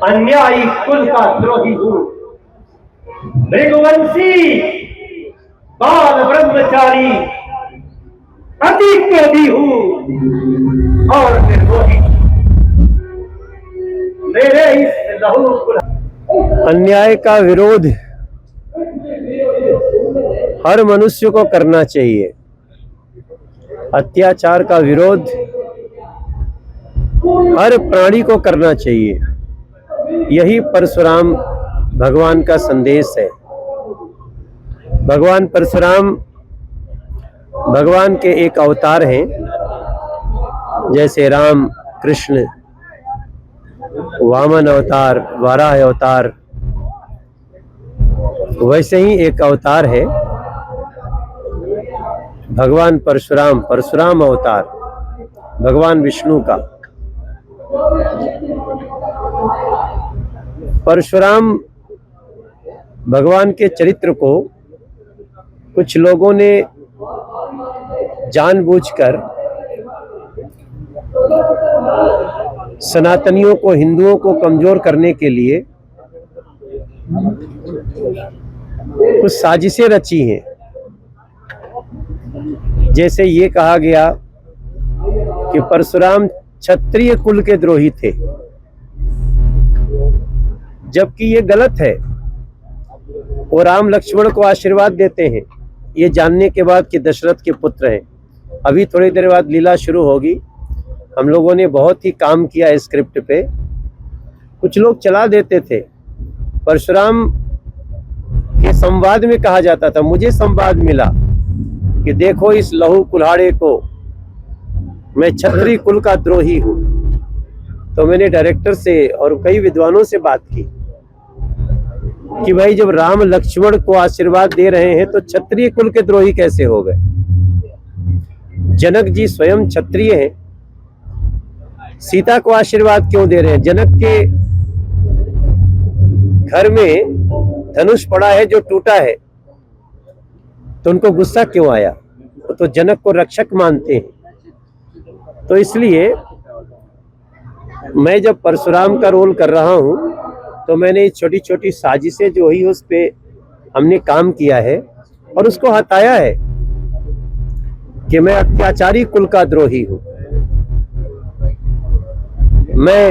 अन्यायी कुल का द्रोही हूँ, भृगुवंशी बाल ब्रह्मचारी अति क्रोधी हूँ और निर्मोही। मेरे इस लहू अन्याय का विरोध हर मनुष्य को करना चाहिए। अत्याचार का विरोध हर प्राणी को करना चाहिए। यही परशुराम भगवान का संदेश है। भगवान परशुराम भगवान के एक अवतार हैं। जैसे राम, कृष्ण, वामन अवतार, वाराह अवतार, वैसे ही एक अवतार है भगवान परशुराम, परशुराम अवतार भगवान विष्णु का। परशुराम भगवान के चरित्र को कुछ लोगों ने जानबूझकर सनातनियों को, हिंदुओं को कमजोर करने के लिए कुछ साजिशें रची हैं। जैसे ये कहा गया कि परशुराम क्षत्रिय कुल के द्रोही थे, जबकि ये गलत है। वो राम लक्ष्मण को आशीर्वाद देते हैं ये जानने के बाद कि दशरथ के पुत्र हैं। अभी थोड़ी देर बाद लीला शुरू होगी। हम लोगों ने बहुत ही काम किया है स्क्रिप्ट पे। कुछ लोग चला देते थे। परशुराम के संवाद में कहा जाता था, मुझे संवाद मिला कि देखो इस लहू कुल्हाड़े को, मैं क्षत्रिय कुल का द्रोही हूँ। तो मैंने डायरेक्टर से और कई विद्वानों से बात की कि भाई जब राम लक्ष्मण को आशीर्वाद दे रहे हैं तो क्षत्रिय कुल के द्रोही कैसे हो गए? जनक जी स्वयं क्षत्रिय हैं, सीता को आशीर्वाद क्यों दे रहे हैं? जनक के घर में धनुष पड़ा है जो टूटा है, तो उनको गुस्सा क्यों आया? तो जनक को रक्षक मानते हैं। तो इसलिए मैं जब परशुराम का रोल कर रहा हूं तो मैंने छोटी छोटी साजिशें जो हुई उस पे हमने काम किया है और उसको हटाया है कि मैं अत्याचारी कुल का द्रोही हूं। मैं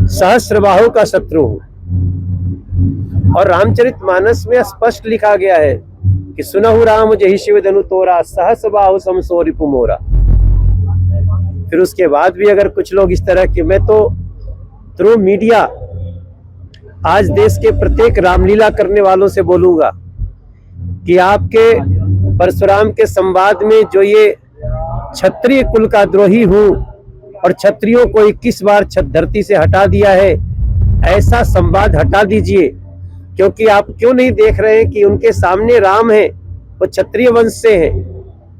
सहस्त्रबाहु का शत्रु हूं। और रामचरितमानस में स्पष्ट लिखा गया है कि सुनहु राम जहि शिव धनु तोरा, सहस बाहु समसो रिपु मोरा। फिर उसके बाद भी अगर कुछ लोग इस तरह के, मैं तो थ्रू मीडिया आज देश के प्रत्येक रामलीला करने वालों से बोलूंगा कि आपके परशुराम के संवाद में जो ये क्षत्रिय कुल का द्रोही हूं और क्षत्रियों को 21 बार धरती से हटा दिया है, ऐसा संवाद हटा दीजिए। क्योंकि आप क्यों नहीं देख रहे हैं कि उनके सामने राम है, वो क्षत्रिय वंश से हैं,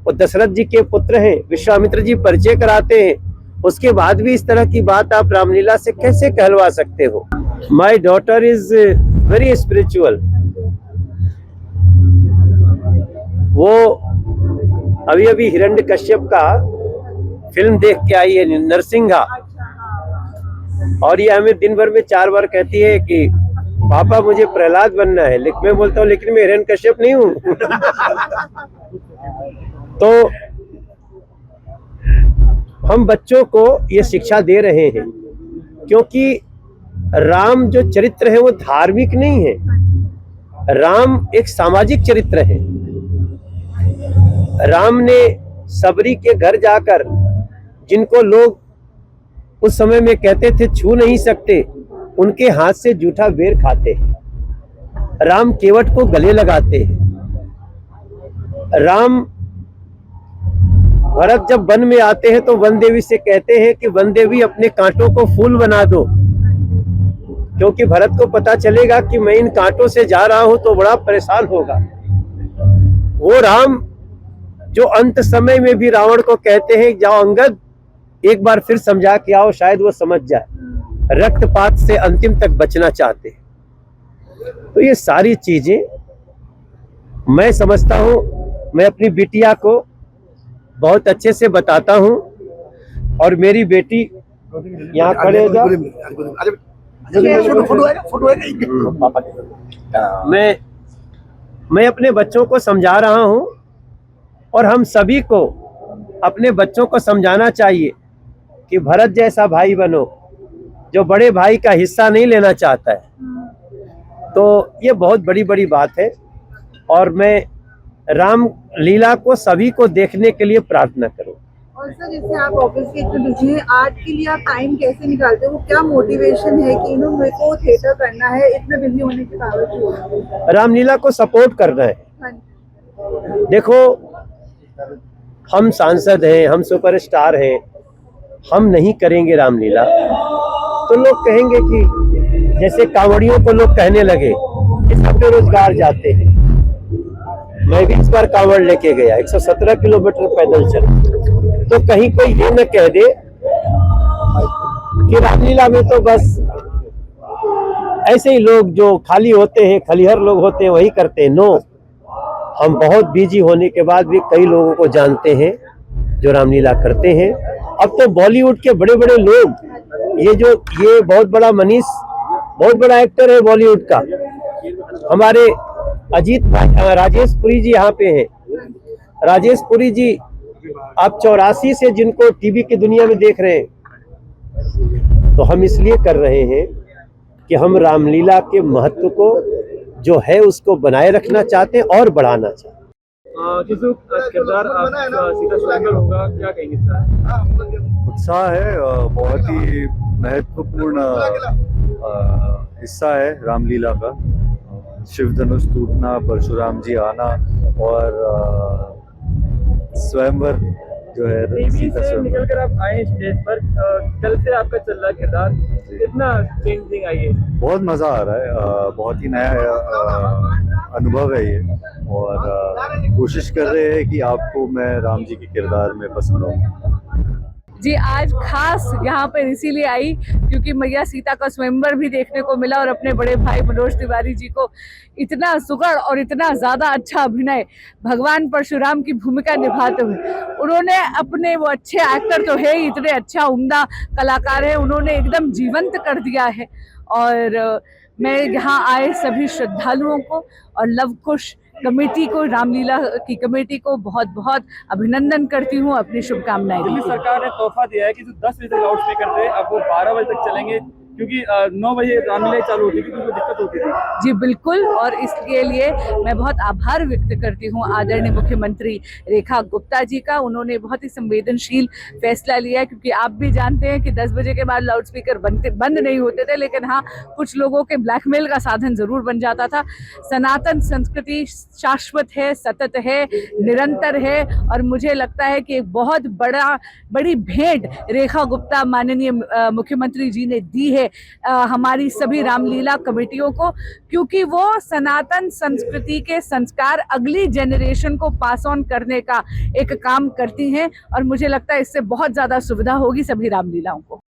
वो दशरथ जी के पुत्र हैं, विश्वामित्र जी परिचय कराते हैं, उसके बाद भी इस तरह की बात आप रामलीला से कैसे कहलवा सकते हो? My daughter is very spiritual. वो अभी अभी हिरण्यकश्यप का फिल्म देख के आई है, नरसिंहा, और ये हमें दिन भर में 4 बार कहती है कि पापा मुझे प्रहलाद बनना है। लेकिन मैं बोलता हूँ लेकिन मैं हिरण्यकश्यप नहीं हूँ। तो हम बच्चों को ये शिक्षा दे रहे हैं क्योंकि राम जो चरित्र है वो धार्मिक नहीं है, राम एक सामाजिक चरित्र है। राम ने सबरी के घर जाकर, जिनको लोग उस समय में कहते थे छू नहीं सकते, उनके हाथ से जूठा बेर खाते हैं। राम केवट को गले लगाते हैं। राम भरत जब वन में आते हैं तो वन देवी से कहते हैं कि वन देवी अपने कांटों को फूल बना दो, क्योंकि भरत को पता चलेगा कि मैं इन कांटों से जा रहा हूं तो बड़ा परेशान होगा। वो राम जो अंत समय में भी रावण को कहते हैं जाओ अंगद एक बार फिर समझा के आओ, शायद वो समझ जाए, रक्तपात से अंतिम तक बचना चाहते हैं। तो ये सारी चीजें मैं समझता हूं, मैं अपनी बिटिया को बहुत अच्छे से बताता हूं, और मेरी बेटी यहाँ खड़े हो जाओ। मैं अपने बच्चों को समझा रहा हूँ और हम सभी को अपने बच्चों को समझाना चाहिए कि भरत जैसा भाई बनो जो बड़े भाई का हिस्सा नहीं लेना चाहता है। तो ये बहुत बड़ी बड़ी बात है और मैं राम लीला को सभी को देखने के लिए प्रार्थना करूँ। और सर जैसे आप ऑफिस के इतने बिजी हैं, आर्ट के लिए आप टाइम कैसे निकालते हो? वो क्या मोटिवेशन है कि मेरे को थिएटर करना है इतने बिजी होने के बावजूद? रामलीला को सपोर्ट करना है। हाँ, देखो, हम सांसद हैं, हम सुपरस्टार हैं, हम नहीं करेंगे रामलीला तो लोग कहेंगे कि जैसे कांवड़ियों को लोग कहने लगे कि सब बेरोजगार जाते हैं। मैं भी इस बार कांवड़ लेके गया, 117 किलोमीटर पैदल चल। तो कहीं कोई ये न कह दे कि रामलीला में तो बस ऐसे ही लोग जो खाली होते हैं, खलिहर लोग होते हैं, वही करते हैं। नो, हम बहुत बिजी होने के बाद भी कई लोगों को जानते हैं जो रामलीला करते हैं। अब तो बॉलीवुड के बड़े बड़े लोग, ये बहुत बड़ा मनीष, बहुत बड़ा एक्टर है बॉलीवुड का, हमारे अजीत भाई, राजेश पुरी जी यहाँ पे हैं। राजेश पुरी जी आप 84 से जिनको टीवी की दुनिया में देख रहे हैं, तो हम इसलिए कर रहे हैं कि हम रामलीला के महत्व को जो है उसको बनाए रखना चाहते हैं और बढ़ाना चाहते हैं। किरदार सीता स्वयंवर होगा, क्या कहेंगे सर? उत्साह है, बहुत ही महत्वपूर्ण हिस्सा है रामलीला का। शिव धनुष टूटना, परशुराम जी आना और स्वयंवर जो है सीता स्वयंवर। निकलकर आप आए स्टेज पर, कल से आपका चल रहा किरदार, कितना चेंजिंग आई है? बहुत मजा आ रहा है, बहुत ही नया अनुभव है ये और कोशिश कर रहे हैं कि आपको मैं राम जी के किरदार में पसंद आऊं। जी आज खास यहाँ पर इसीलिए आई क्योंकि मैया सीता का स्वयंवर भी देखने को मिला और अपने बड़े भाई मनोज तिवारी जी को इतना सुगढ़ और इतना ज्यादा अच्छा अभिनय भगवान परशुराम की भूमिका निभाते हुए उन्होंने अपने, वो अच्छे एक्टर तो है ही, इतने अच्छा उम्दा कलाकार है, उन्होंने एकदम जीवंत कर दिया है। और मैं यहाँ आए सभी श्रद्धालुओं को और लव कुश कमेटी को, रामलीला की कमेटी को बहुत बहुत अभिनंदन करती हूँ, अपनी शुभकामनाएं। दिल्ली सरकार ने तोहफा दिया है कि जो 10 बजे तक लाउड स्पीकर थे अब वो 12 बजे तक चलेंगे, क्योंकि 9 बजे रामलीला चालू होती थी, क्योंकि दिक्कत होती थी। जी बिल्कुल, और इसके लिए मैं बहुत आभार व्यक्त करती हूँ आदरणीय मुख्यमंत्री रेखा गुप्ता जी का। उन्होंने बहुत ही संवेदनशील फैसला लिया है, क्योंकि आप भी जानते हैं कि 10 बजे के बाद लाउड स्पीकर बंद नहीं होते थे, लेकिन हाँ कुछ लोगों के ब्लैकमेल का साधन जरूर बन जाता था। सनातन संस्कृति शाश्वत है, सतत है, निरंतर है और मुझे लगता है कि एक बहुत बड़ी भेंट रेखा गुप्ता माननीय मुख्यमंत्री जी ने दी है हमारी सभी रामलीला कमेटियों को, क्योंकि वो सनातन संस्कृति के संस्कार अगली जनरेशन को पास ऑन करने का एक काम करती हैं और मुझे लगता है इससे बहुत ज्यादा सुविधा होगी सभी रामलीलाओं को।